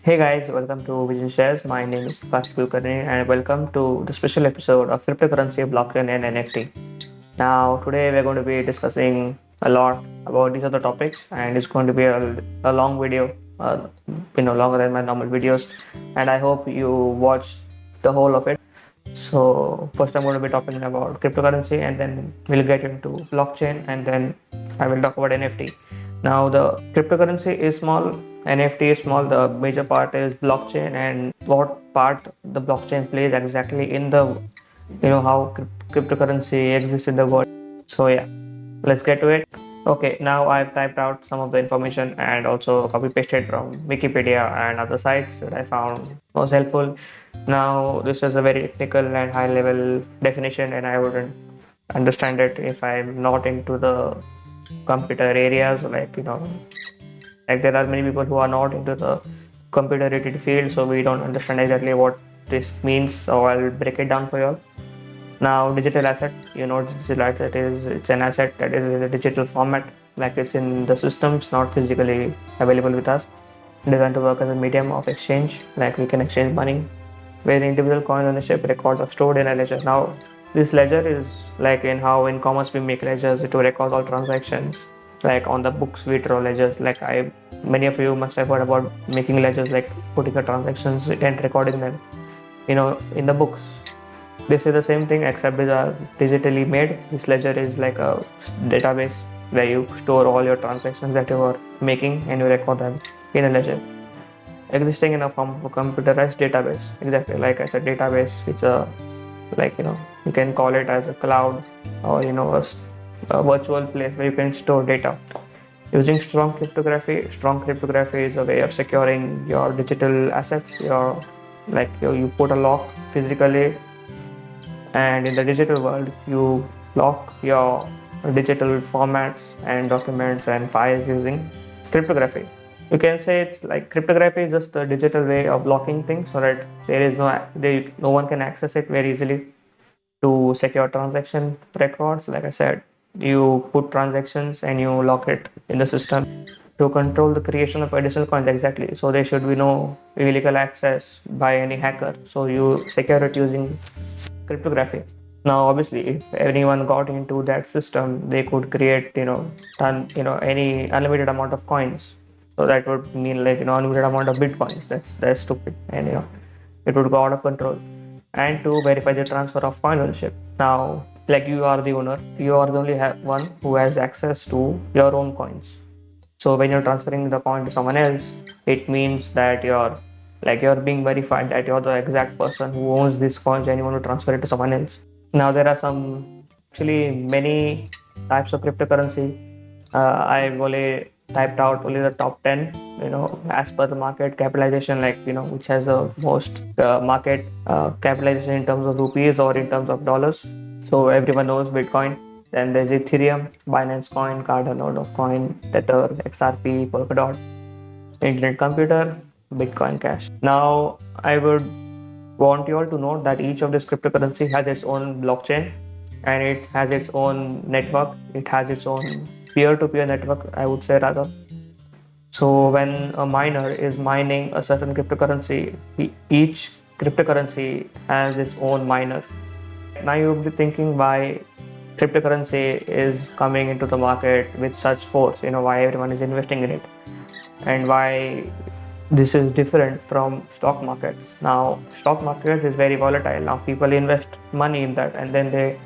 Hey guys, welcome to Vision Shares. My name is Kash Kulkarni and welcome to the special episode of cryptocurrency, blockchain, and NFT. Now, today we're going to be discussing a lot about these other topics, and it's going to be a long video, longer than my normal videos. And I hope you watch the whole of it. So, first, I'm going to be talking about cryptocurrency, and then we'll get into blockchain, and then I will talk about NFT. Now, the cryptocurrency is small, NFT is small. The major part is blockchain, and what part the blockchain plays exactly in the how cryptocurrency exists in the world. So, yeah, let's get to it. Okay, now I've typed out some of the information and also copy pasted from Wikipedia and other sites that I found was helpful. Now, this is a very technical and high level definition, and I wouldn't understand it if I'm not into the computer areas. Like there are many people who are not into the computer related field, so we don't understand exactly what this means. So I'll break it down for you all. Now, digital asset, digital asset is it's an asset that is in a digital format, like it's in the systems, not physically available with us. Designed to work as a medium of exchange, like we can exchange money, where individual coin ownership records are stored in a ledger. Now, this ledger is like in how in commerce we make ledgers to record all transactions. Like on the books we draw ledgers. Many of you must have heard about making ledgers, like putting the transactions and recording them. In the books, this is the same thing except these are digitally made. This ledger is like a database where you store all your transactions that you are making and you record them in a ledger, existing in a form of a computerized database. Exactly, like I said, database. It's a you can call it as a cloud or a virtual place where you can store data. Using strong cryptography is a way of securing your digital assets. You put a lock physically, and in the digital world you lock your digital formats and documents and files using cryptography. You can say it's like cryptography is just the digital way of locking things so that no one can access it very easily. To secure transaction records, like I said, you put transactions and you lock it in the system to control the creation of additional coins. Exactly, so there should be no illegal access by any hacker, so you secure it using cryptography. Now, obviously, if anyone got into that system, they could create, any unlimited amount of coins. So that would mean like unlimited amount of bitcoins. That's stupid, and it would go out of control. And to verify the transfer of coin ownership. Now, like you are the owner, you are the only one who has access to your own coins. So when you're transferring the coin to someone else, it means that you're being verified that you're the exact person who owns these coins and you want to transfer it to someone else. Now there are actually many types of cryptocurrency. I've only typed out only the top 10, as per the market capitalization, which has the most market capitalization in terms of rupees or in terms of dollars. So everyone knows Bitcoin. Then there's Ethereum, Binance Coin, Cardano Coin, Tether, XRP, Polkadot, Internet Computer, Bitcoin Cash. Now, I would want you all to know that each of this cryptocurrency has its own blockchain and it has its own network. It has its own peer-to-peer network, I would say rather. So when a miner is mining a certain cryptocurrency, each cryptocurrency has its own miner. Now you'll be thinking why cryptocurrency is coming into the market with such force, why everyone is investing in it and why this is different from stock markets. Now, stock markets is very volatile. Now people invest money in that and then they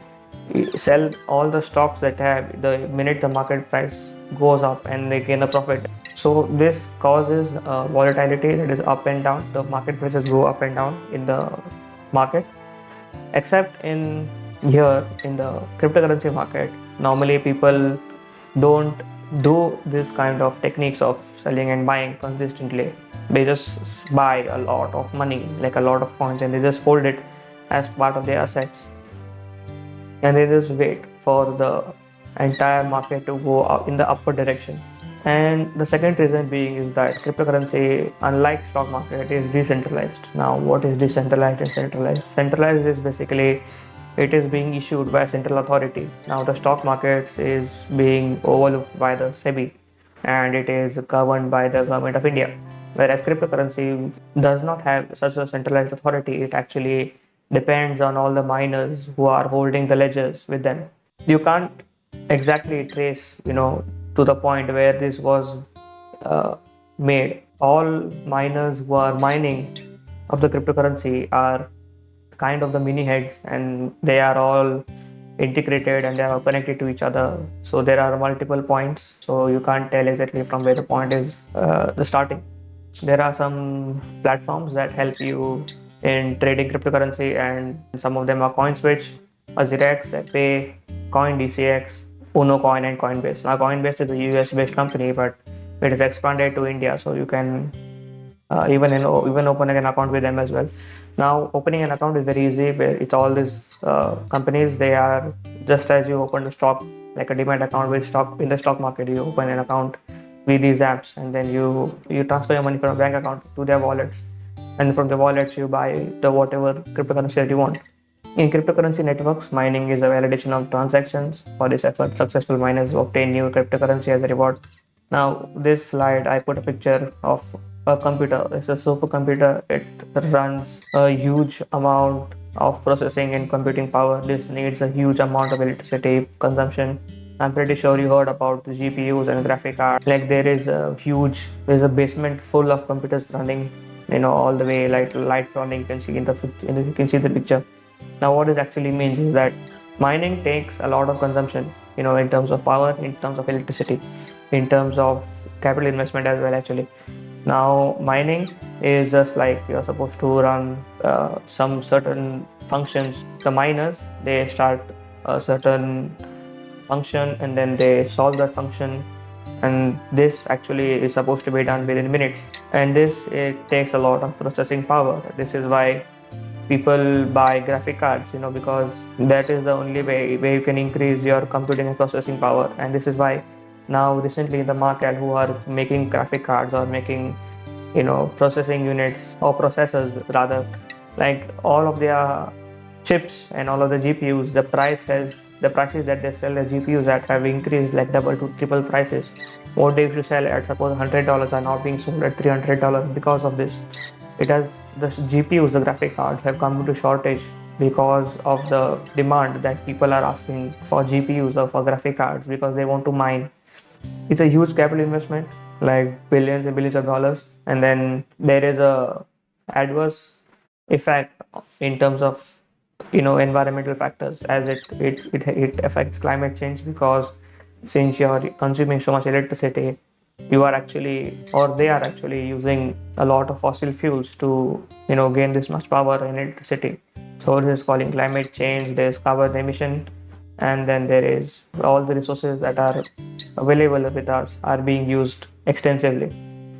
sell all the stocks that have the minute the market price goes up and they gain a profit. So this causes volatility, that is up and down. The market prices go up and down in the market, except in here in the cryptocurrency market. Normally people don't do this kind of techniques of selling and buying consistently. They just buy a lot of money, like a lot of coins, and they just hold it as part of their assets, and they just wait for the entire market to go up in the upward direction. And the second reason being is that cryptocurrency, unlike stock market, is decentralized. Now, what is decentralized and centralized? Centralized is basically it is being issued by a central authority. Now, the stock markets is being overlooked by the SEBI. and it is governed by the government of India. Whereas cryptocurrency does not have such a centralized authority, it actually depends on all the miners who are holding the ledgers with them. You can't exactly trace, to the point where this was uh, made. All miners who are mining of the cryptocurrency are kind of the mini heads, and they are all integrated and they are connected to each other. So there are multiple points, so you can't tell exactly from where the point is the starting. There are some platforms that help you in trading cryptocurrency, and some of them are CoinSwitch, Azirex, Epay, CoinDCX, UnoCoin, and Coinbase. Now, Coinbase is a US based company, but it is expanded to India, so you can even opening an account with them as well. Now, opening an account is very easy. It's all these companies. They are just as you open a stock, like a demat account with stock in the stock market. You open an account with these apps, and then you transfer your money from a bank account to their wallets, and from the wallets you buy the whatever cryptocurrency that you want. In cryptocurrency networks, mining is a validation of transactions. For this effort, successful miners obtain new cryptocurrency as a reward. Now, this slide, I put a picture of a computer. It's a supercomputer. It runs a huge amount of processing and computing power. This needs a huge amount of electricity consumption. I'm pretty sure you heard about the GPUs and graphic cards. Like there's a basement full of computers running, all the way like lights running. You can see you can see the picture. Now, what it actually means is that mining takes a lot of consumption, in terms of power, in terms of electricity, in terms of capital investment as well, actually. Now, mining is just like you're supposed to run some certain functions. The miners, they start a certain function and then they solve that function, and this actually is supposed to be done within minutes, and this it takes a lot of processing power. This is why people buy graphic cards, because that is the only way where you can increase your computing and processing power. And this is why now recently in the market who are making graphic cards or making, processing units or processors rather, like all of their chips and all of the GPUs, the prices that they sell the GPUs at have increased like double to triple prices. What they used to sell at suppose $100 are now being sold at $300 because of this. It has the GPUs, the graphic cards have come into shortage because of the demand that people are asking for GPUs or for graphic cards because they want to mine. It's a huge capital investment, like billions and billions of dollars, and then there is a adverse effect in terms of environmental factors, as it affects climate change, because since you're consuming so much electricity, you are actually or they are actually using a lot of fossil fuels to gain this much power and electricity. So this is calling climate change. There's carbon emission, and then there is all the resources that are available with us are being used extensively.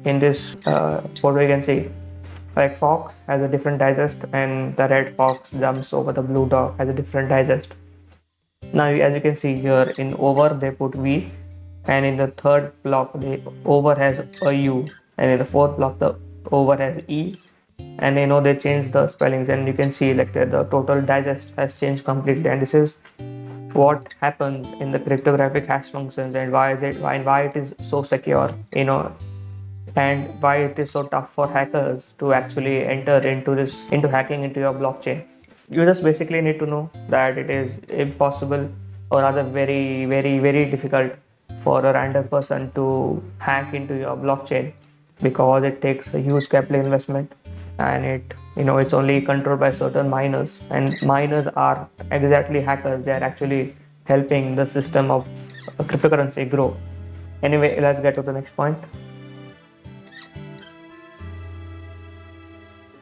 In this photo you can see like fox has a different digest, and the red fox jumps over the blue dog has a different digest. Now, as you can see here, in over they put V, and in the third block the over has a U, and in the fourth block the over has E, and they changed the spellings, and you can see like the total digest has changed completely, and this is what happens in the cryptographic hash functions, and why it is so secure, and why it is so tough for hackers to actually enter into hacking into your blockchain. You just basically need to know that it is impossible, or rather very very very difficult, for a random person to hack into your blockchain, because it takes a huge capital investment, and it's only controlled by certain miners, and miners are exactly hackers. They are actually helping the system of cryptocurrency grow. Anyway, let's get to the next point.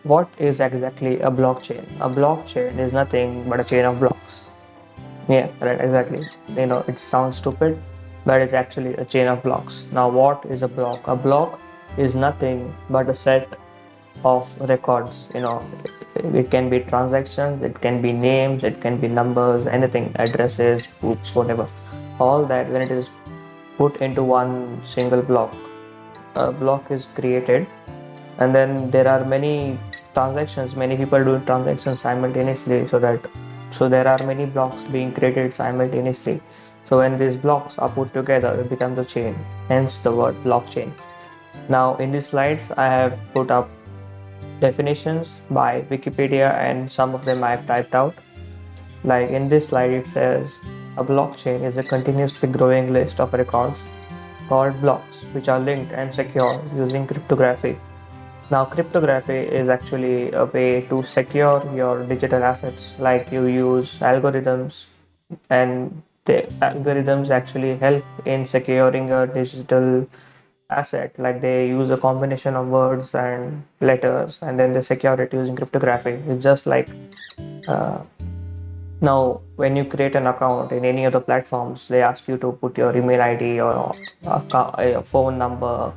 What is exactly a blockchain? A blockchain is nothing but a chain of blocks. Yeah, right, exactly. It sounds stupid, but it's actually a chain of blocks. Now, what is a block? A block is nothing but a set of records. It can be transactions, it can be names, it can be numbers, anything, addresses, books, whatever. All that, when it is put into one single block, a block is created, and then there are many transactions, many people doing transactions simultaneously, so that So there are many blocks being created simultaneously. So when these blocks are put together, it becomes a chain, hence the word blockchain. Now in these slides, I have put up definitions by Wikipedia and some of them I've typed out. Like in this slide, it says a blockchain is a continuously growing list of records called blocks, which are linked and secure using cryptography. Now, cryptography is actually a way to secure your digital assets, like you use algorithms, and the algorithms actually help in securing your digital asset. Like they use a combination of words and letters, and then they secure it using cryptography. It's just like uh, now, when you create an account in any of the platforms, they ask you to put your email ID or a phone number,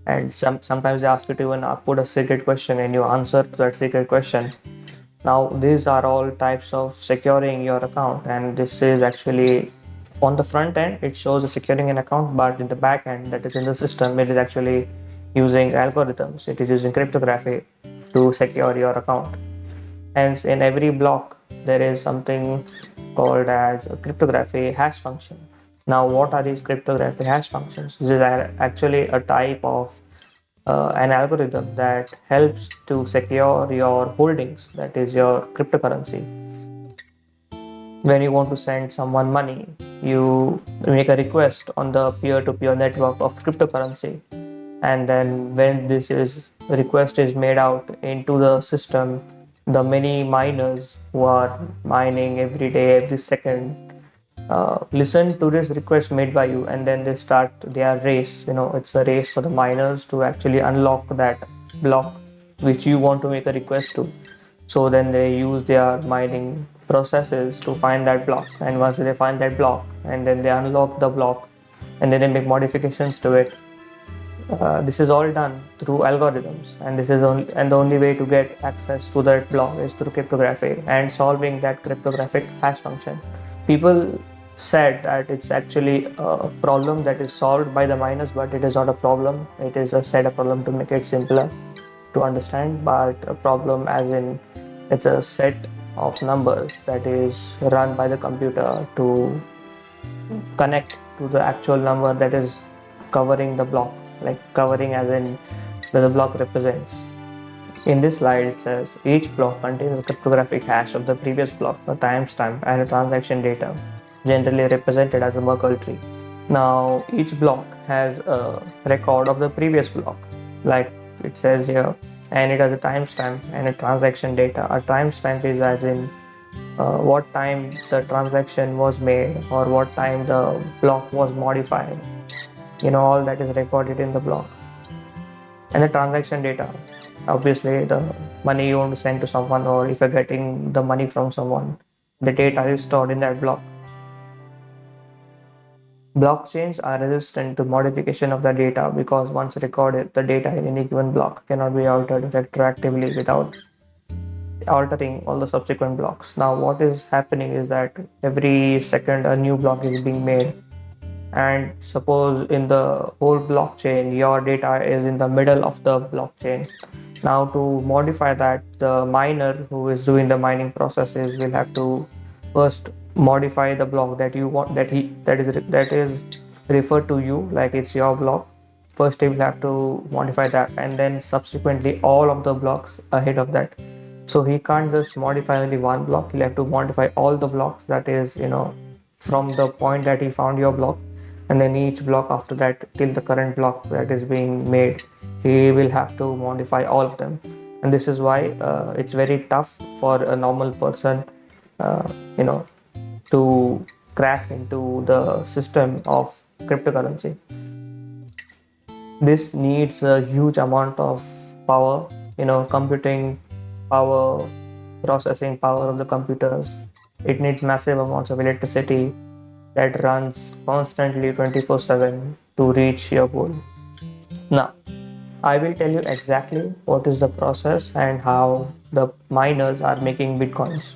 and sometimes they ask you to even put a secret question and you answer to that secret question. Now, these are all types of securing your account, and this is actually on the front end, it shows the securing an account, but in the back end, that is in the system, it is actually using algorithms, it is using cryptography to secure your account. Hence, in every block, there is something called as a cryptography hash function. Now, what are these cryptography hash functions? This is actually a type of an algorithm that helps to secure your holdings, that is your cryptocurrency. When you want to send someone money, you make a request on the peer-to-peer network of cryptocurrency, and then when this is request is made out into the system, the many miners who are mining every day, every second, listen to this request made by you, and then they start their race. It's a race for the miners to actually unlock that block which you want to make a request to. So then they use their mining processes to find that block, and once they find that block, and then they unlock the block, and then they make modifications to it. This is all done through algorithms, and the only way to get access to that block is through cryptography and solving that cryptographic hash function. People said that it's actually a problem that is solved by the miners, but it is not a problem. It is a problem to make it simpler to understand, but a problem as in it's a set of numbers that is run by the computer to connect to the actual number that is covering the block, like covering as in the block represents. In this slide, it says each block contains a cryptographic hash of the previous block, a timestamp, and a transaction data, generally represented as a Merkle tree. Now, each block has a record of the previous block, like it says here, and it has a timestamp and a transaction data. A timestamp is as in what time the transaction was made or what time the block was modified. All that is recorded in the block. And the transaction data, obviously, the money you want to send to someone, or if you're getting the money from someone, the data is stored in that block. Blockchains are resistant to modification of the data because once recorded, the data in any given block cannot be altered retroactively without altering all the subsequent blocks. Now, what is happening is that every second a new block is being made, and suppose in the whole blockchain, your data is in the middle of the blockchain. Now, to modify that, the miner who is doing the mining processes will have to first modify the block that you want that is referred to you, like it's your block. First, he will have to modify that, and then subsequently all of the blocks ahead of that. So he can't just modify only one block. He'll have to modify all the blocks. That is, from the point that he found your block, and then each block after that till the current block that is being made, he will have to modify all of them. And this is why it's very tough for a normal person, uh, you know, to crack into the system of cryptocurrency. This needs a huge amount of power, computing power, processing power of the computers. It needs massive amounts of electricity that runs constantly 24/7 to reach your goal. Now, I will tell you exactly what is the process and how the miners are making bitcoins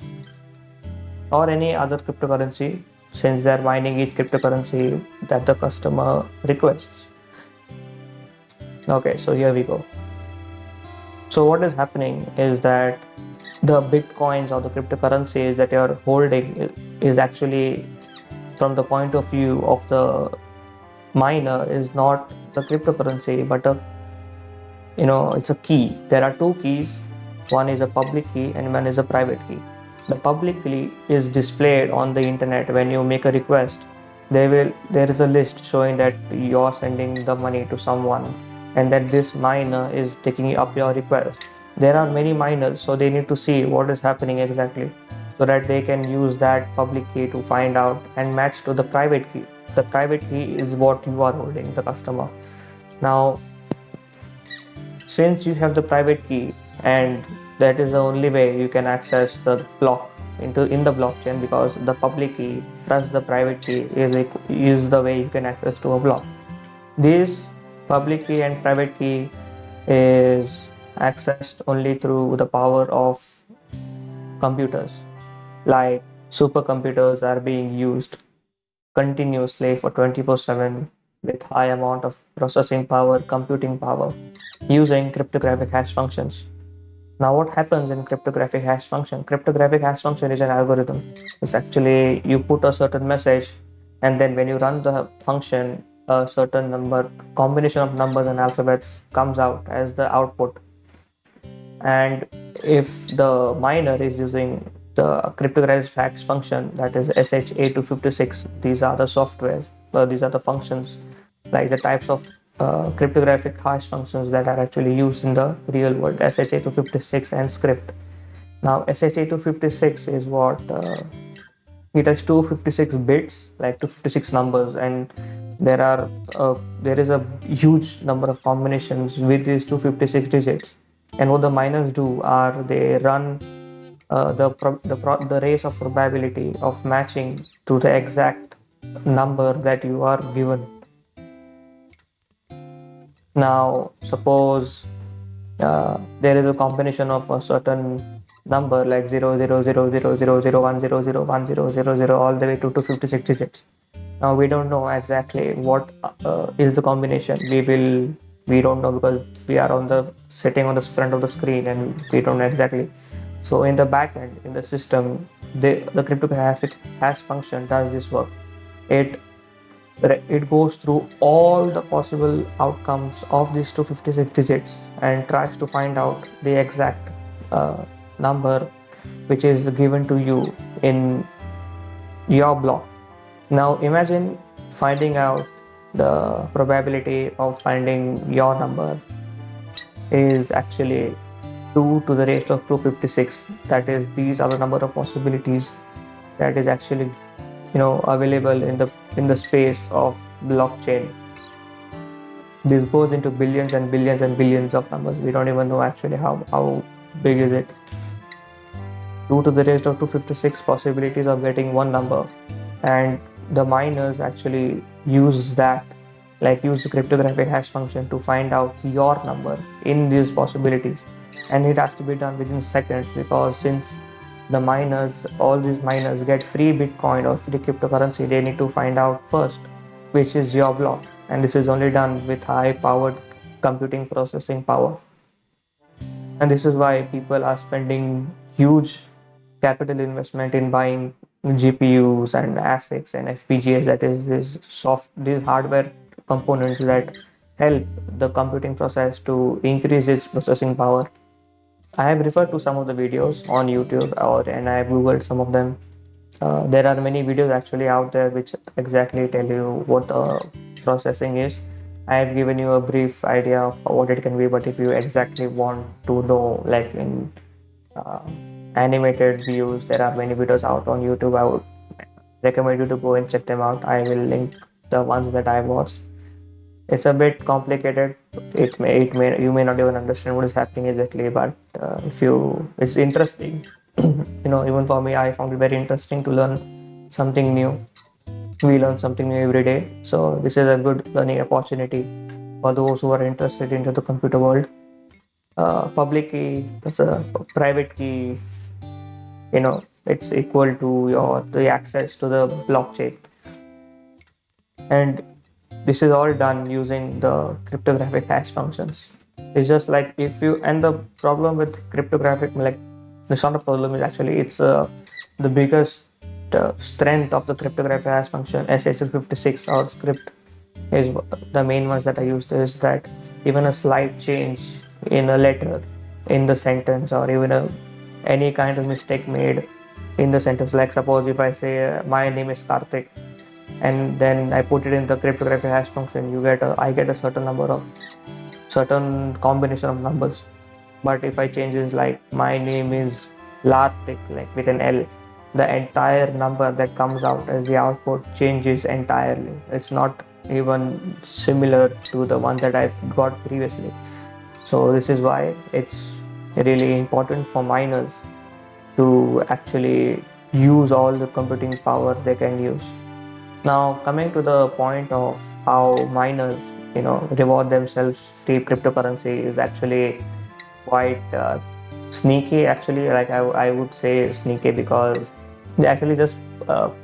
or any other cryptocurrency, since they are mining each cryptocurrency that the customer requests. Okay, so here we go. So what is happening is that the bitcoins or the cryptocurrencies that you're holding is actually, from the point of view of the miner, is not the cryptocurrency but a, it's a key. There are two keys. One is a public key and one is a private key. The public key is displayed on the internet. When you make a request, there is a list showing that you're sending the money to someone and that this miner is taking up your request. There are many miners, so they need to see what is happening exactly, so that they can use that public key to find out and match to the private key. The private key is what you are holding, the customer. Now, since you have the private key, and that is the only way you can access the block into in the blockchain, because the public key plus the private key is the way you can access to a block. This public key and private key is accessed only through the power of computers. Like, supercomputers are being used continuously for 24/7 with high amount of processing power, computing power, using cryptographic hash functions. Now, what happens in cryptographic hash function? Cryptographic hash function is an algorithm. It's actually, you put a certain message, and then when you run the function, a certain number, combination of numbers and alphabets comes out as the output. And if the miner is using the cryptographic hash function, that is SHA-256, these are the softwares, these are the functions, like the types of cryptographic hash functions that are actually used in the real world, SHA-256 and script. Now, SHA-256 is what it has 256 bits, like 256 numbers, and there is a huge number of combinations with these 256 digits. And what the miners do are they run the race of probability of matching to the exact number that you are given. Now, suppose there is a combination of a certain number like 0 0 0 0 0 0 0 1 0 0 1 0 0 all the way to 256 digits. Now, we don't know exactly what is the combination. We don't know, because we are on the sitting on the front of the screen and we don't know exactly. So in the back end, in the system, the cryptographic hash function does this work. It it goes through all the possible outcomes of these 256 digits and tries to find out the exact uh, number which is given to you in your block. Now imagine finding out the probability of finding your number is actually 2 to the raised of 256. That is, these are the number of possibilities that is actually available in the space of blockchain. This goes into billions and billions and billions of numbers. We don't even know actually how big is it. 2 to the raised of 256 possibilities of getting one number, and the miners actually use that, like use the cryptographic hash function to find out your number in these possibilities. And it has to be done within seconds, because since all these miners get free Bitcoin or free cryptocurrency, they need to find out first which is your block. And this is only done with high powered computing processing power. And this is why people are spending huge capital investment in buying GPUs and ASICs and FPGAs, that is these hardware components that help the computing process to increase its processing power. I have referred to some of the videos on YouTube, and I have googled some of them. There are many videos actually out there which exactly tell you what the processing is. I have given you a brief idea of what it can be, but if you exactly want to know, like in uh, animated views, there are many videos out on YouTube. I would recommend you to go and check them out. I will link the ones that I watched. It's a bit complicated. You may not even understand what is happening exactly, but it's interesting. Even for me, I found it very interesting to learn something new. We learn something new every day, so this is a good learning opportunity for those who are interested into the computer world. Public key, that's a private key. It's equal to the access to the blockchain, and this is all done using the cryptographic hash functions. It's just like, if you and the problem with cryptographic, like It's not a problem. It's actually it's the biggest strength of the cryptography hash function SH56 or script is the main ones that I used is that even a slight change in a letter in the sentence or even any kind of mistake made in the sentence, like suppose if I say my name is Karthik and then I put it in the cryptography hash function, I get a certain number of certain combination of numbers. But if I change it like my name is Lartik, like with an L, the entire number that comes out as the output changes entirely. It's not even similar to the one that I got previously. So this is why it's really important for miners to actually use all the computing power they can use. Now, coming to the point of how miners, reward themselves free cryptocurrency is actually quite sneaky. Actually, like I would say sneaky because they actually just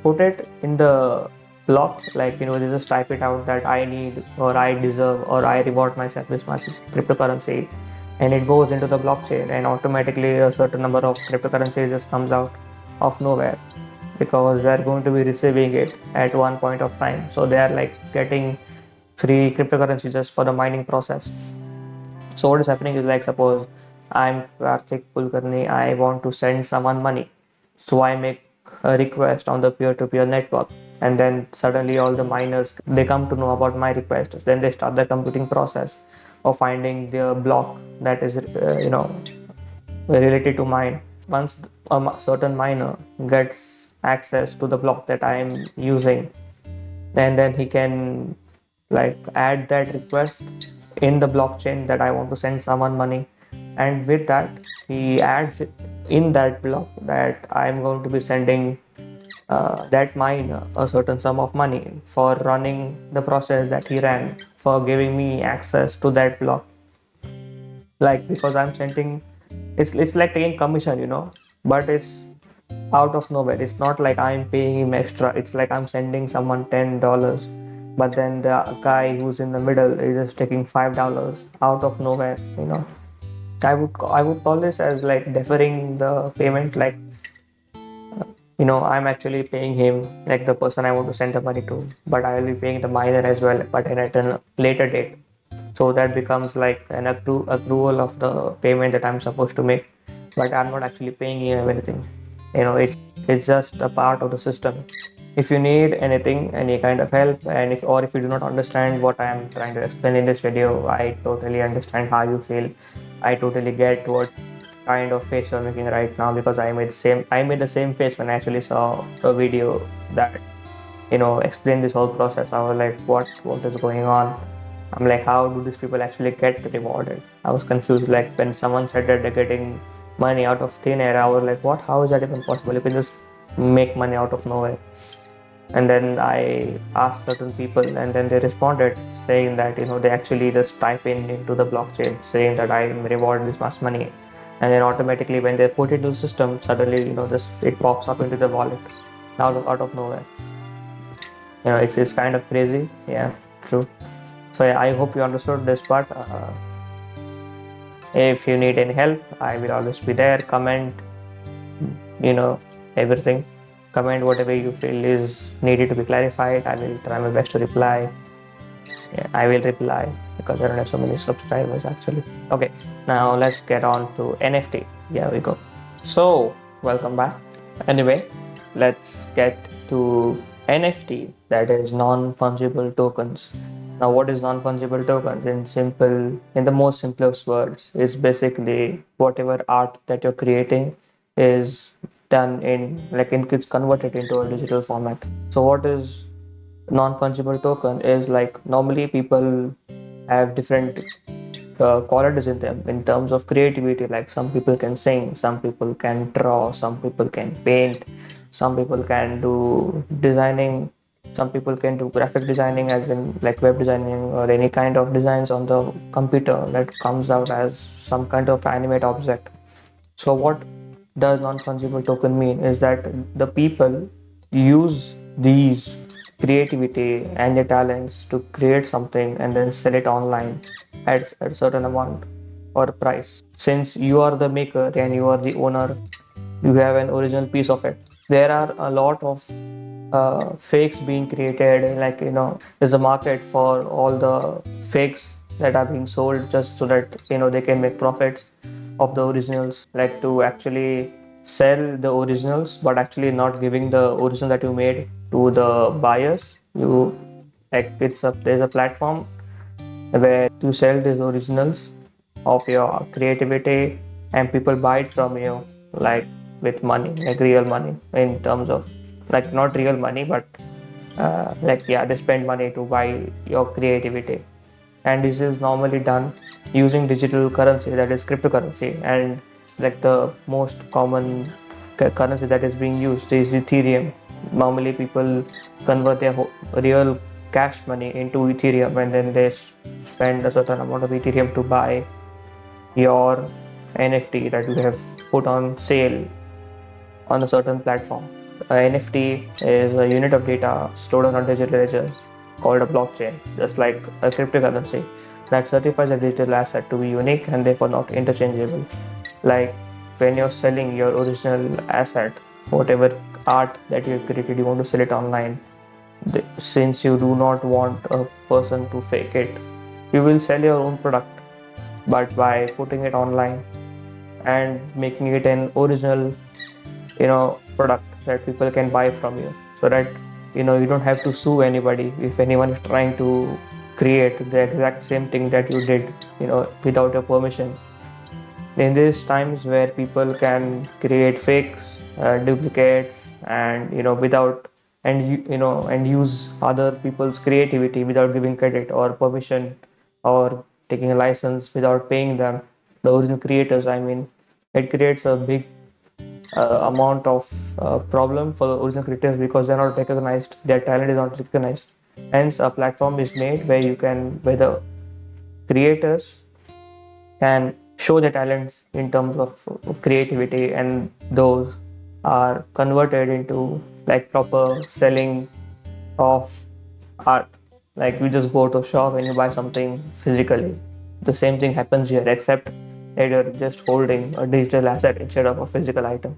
put it in the block, like they just type it out that I need or I deserve or I reward myself this much cryptocurrency, and it goes into the blockchain, and automatically a certain number of cryptocurrencies just comes out of nowhere because they're going to be receiving it at one point of time. So they are like getting free cryptocurrency just for the mining process. So what is happening is like suppose I'm Karthik Kulkarni, I want to send someone money. So I make a request on the peer-to-peer network, and then suddenly all the miners they come to know about my request. Then they start the computing process of finding the block that is related to mine. Once a certain miner gets access to the block that I am using, and then he can like add that request in the blockchain that I want to send someone money, and with that he adds it in that block that I'm going to be sending that mine a certain sum of money for running the process that he ran for giving me access to that block. Like because I'm sending, it's like taking commission, but it's out of nowhere. It's not like I'm paying him extra. It's like I'm sending someone $10, but then the guy who's in the middle is just taking $5 out of nowhere. I would call this as like deferring the payment. Like I'm actually paying him, like the person I want to send the money to, but I will be paying the miner as well, but at a later date. So that becomes like an accrual of the payment that I'm supposed to make, but I'm not actually paying him anything. It's just a part of the system. If you need anything, any kind of help, and if you do not understand what I am trying to explain in this video, I totally understand how you feel. I totally get what kind of face you're making right now because I made the same face when I actually saw a video that explained this whole process. I was like, what is going on? I'm like, how do these people actually get rewarded? I was confused. Like when someone said that they're getting money out of thin air, I was like, what? How is that even possible? You can just make money out of nowhere. And then I asked certain people, and then they responded saying that they actually just type in into the blockchain saying that I am rewarded this much money, and then automatically when they put it into the system, suddenly just it pops up into the wallet out of nowhere. It's kind of crazy. Yeah, true. So yeah, I hope you understood this part. If you need any help, I will always be there. Comment, you know, everything. Comment whatever you feel is needed to be clarified. I will try my best to reply. Yeah, I will reply because I don't have so many subscribers actually. Okay, now let's get on to NFT. Here we go. So, welcome back. Anyway, let's get to NFT, that is non-fungible tokens. Now, what is non-fungible tokens? In the most simplest words, is basically whatever art that you're creating is done it's converted into a digital format. So, what is non-fungible token? Is like normally people have different qualities in them in terms of creativity. Like some people can sing, some people can draw, some people can paint, some people can do designing, some people can do graphic designing, as in like web designing or any kind of designs on the computer that comes out as some kind of animate object. So what does non-fungible token mean is that the people use these creativity and their talents to create something and then sell it online at a certain amount. or price. Since you are the maker and you are the owner, you have an original piece of it. There are a lot of fakes being created, like there's a market for all the fakes that are being sold just so that they can make profits of the originals, like to actually sell the originals but actually not giving the original that you made to the buyers. You like it's a there's a platform where you sell these originals of your creativity and people buy it from you, like with money, like real money, in terms of like not real money but like yeah, they spend money to buy your creativity. And this is normally done using digital currency, that is cryptocurrency. And like the most common currency that is being used is Ethereum. Normally people convert their real cash money into Ethereum, and then they spend a certain amount of Ethereum to buy your NFT that you have put on sale on a certain platform. A NFT is a unit of data stored on a digital ledger called a blockchain, just like a cryptocurrency that certifies a digital asset to be unique and therefore not interchangeable. Like when you're selling your original asset, whatever art that you created, you want to sell it online. Since you do not want a person to fake it, you will sell your own product, but by putting it online and making it an original product that people can buy from you, so that you don't have to sue anybody if anyone is trying to create the exact same thing that you did without your permission. In these times where people can create fakes, duplicates, and without and and use other people's creativity without giving credit or permission, or taking a license without paying them, the original creators, I mean, it creates a big amount of problem for the original creators because they're not recognized, their talent is not recognized. Hence a platform is made where the creators can show their talents in terms of creativity, and those are converted into like proper selling of art. Like you just go to a shop and you buy something physically. The same thing happens here, except that you're just holding a digital asset instead of a physical item.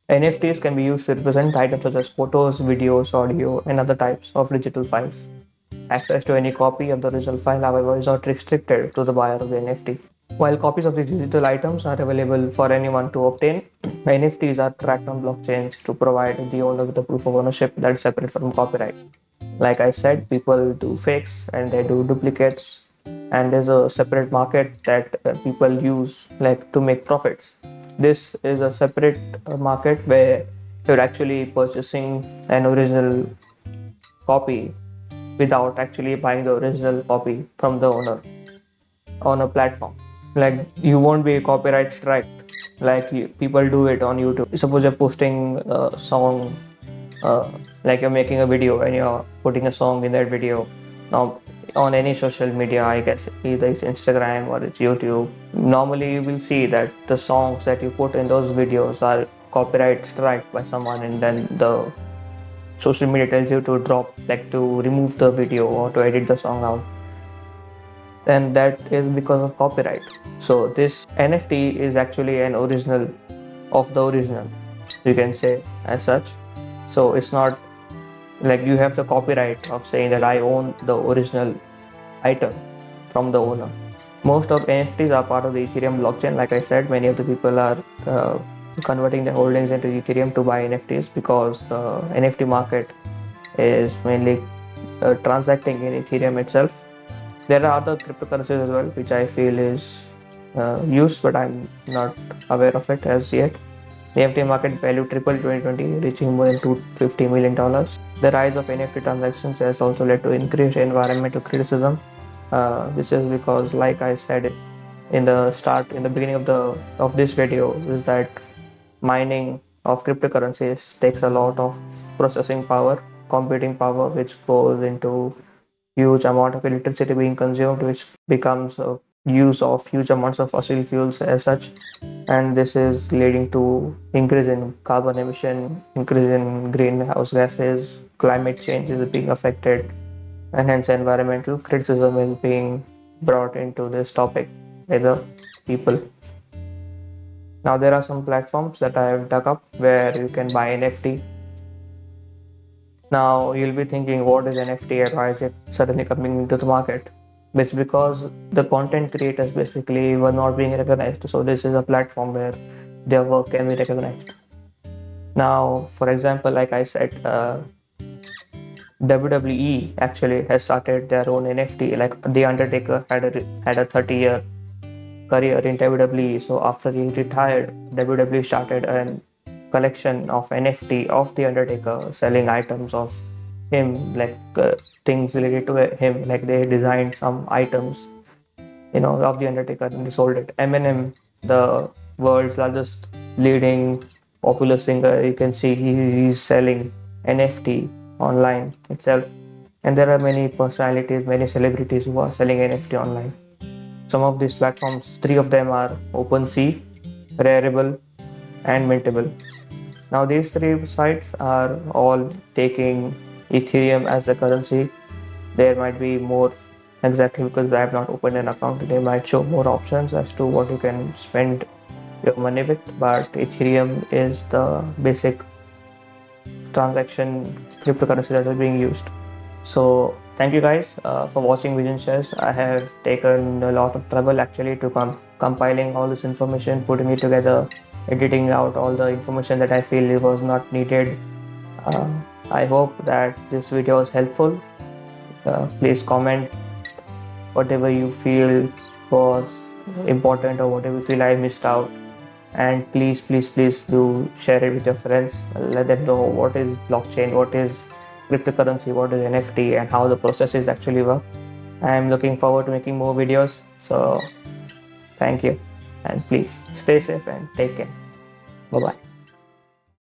NFTs can be used to represent items such as photos, videos, audio, and other types of digital files. Access to any copy of the original file, however, is not restricted to the buyer of the NFT. While copies of these digital items are available for anyone to obtain, NFTs are tracked on blockchains to provide the owner with a proof of ownership that is separate from copyright. Like I said, people do fakes and they do duplicates, and there's a separate market that people use like to make profits. This is a separate market where you're actually purchasing an original copy without actually buying the original copy from the owner on a platform. Like you won't be copyright strike like people do it on YouTube. Suppose you're posting a song, uh, like you're making a video and you're putting a song in that video. Now on any social media, I guess either it's Instagram or it's YouTube, normally you will see that the songs that you put in those videos are copyright strike by someone, and then the social media tells you to drop, like to remove the video or to edit the song out, and that is because of copyright. So this NFT is actually an original of the original, you can say as such. So it's not like you have the copyright of saying that I own the original item from the owner. Most of NFTs are part of the Ethereum blockchain. Like I said, many of the people are converting their holdings into Ethereum to buy NFTs because the NFT market is mainly transacting in Ethereum itself. There are other cryptocurrencies as well, which I feel is used, but I'm not aware of it as yet. The NFT market value tripled in 2020, reaching more than $250 million. The rise of NFT transactions has also led to increased environmental criticism. This is because, like I said in the beginning of this video, is that mining of cryptocurrencies takes a lot of processing power, computing power, which goes into huge amount of electricity being consumed, which becomes a use of huge amounts of fossil fuels as such. And this is leading to increase in carbon emission, increase in greenhouse gases, climate change is being affected, and hence environmental criticism is being brought into this topic either. people. Now there are some platforms that I have dug up where you can buy NFT. Now you'll be thinking, what is NFT and why is it suddenly coming into the market? It's because the content creators basically were not being recognized. So this is a platform where their work can be recognized. Now, for example, like I said, WWE actually has started their own NFT. Like The Undertaker had a 30-year career in WWE. So after he retired, WWE started a collection of NFT of The Undertaker, selling items of him, like things related to him. Like they designed some items, of The Undertaker and they sold it. Eminem, the world's largest leading popular singer, you can see he's selling NFT online itself. And there are many personalities, many celebrities who are selling NFT online. Some of these platforms, three of them are OpenSea, Rarible, and Mintable. Now, these three sites are all taking Ethereum as the currency. There might be more, exactly, because I have not opened an account. They might show more options as to what you can spend your money with, but Ethereum is the basic transaction cryptocurrency that is being used. So thank you guys for watching Vision Shares. I have taken a lot of trouble actually to compiling all this information, putting it together, editing out all the information that I feel it was not needed. Uh, I hope that this video was helpful. Please comment whatever you feel was important or whatever you feel I missed out. And please, please, please do share it with your friends. Let them know what is blockchain, what is cryptocurrency, what is NFT, and how the processes actually work. I'm looking forward to making more videos. So thank you. And please stay safe and take care. Bye bye.